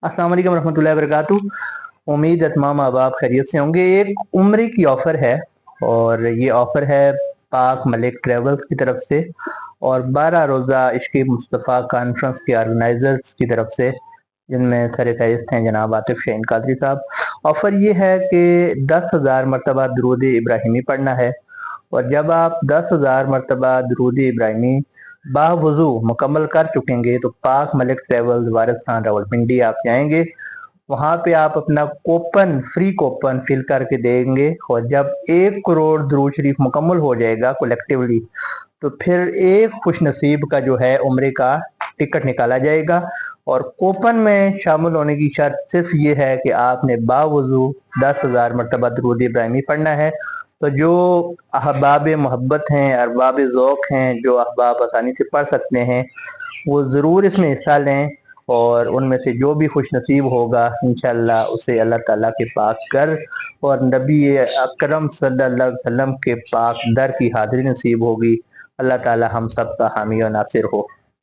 अस्सलाम वालेकुम रहमतुल्लाहि व बरकातुहू। उम्मीद है तमाम आप खैरियत से होंगे। एक उम्रे की ऑफ़र है और ये ऑफ़र है पाक मलिक ट्रेवल्स की तरफ से और 12 रोज़ा इश्क़ मुस्तफ़ा कॉन्फ्रेंस के ऑर्गेनाइजर्स की तरफ से, जिनमें सर-ए-फ़हरिस्त हैं जनाब आतिफ शाहीन कादरी साहब। ऑफ़र ये है कि 10,000 मरतबा दुरूद इब्राहिमी पढ़ना है और जब आप 10,000 मरतबा दुरूद इब्राहिमी बावुज़ू मुकम्मल कर चुकेंगे तो पाक मलिक ट्रेवल्स वारिस खान रावलपिंडी आप जाएंगे। वहाँ पे आप अपना कूपन, फ्री कूपन फिल करके देंगे और जब 1 करोड़ दुरूद शरीफ मुकम्मल हो जाएगा कलेक्टिवली, तो फिर एक खुश नसीब का जो है उम्रे का टिकट निकाला जाएगा। और कूपन में शामिल होने की शर्त सिर्फ ये है कि आपने बावुज़ू 10,000 मरतबा दुरूद इब्राहिमी पढ़ना है। तो जो अहबाब मोहब्बत हैं, अरबाब ज़ौक़ हैं, जो अहबाब आसानी से पढ़ सकते हैं, वो ज़रूर इसमें हिस्सा लें और उनमें से जो भी खुश नसीब होगा इंशाअल्लाह उसे अल्लाह ताला के पाक कर और नबी अकरम सल्लल्लाहु अलैहि वसल्लम के पाक दर की हाज़िरी नसीब होगी। अल्लाह ताला हम सब का हामी और नासिर हो।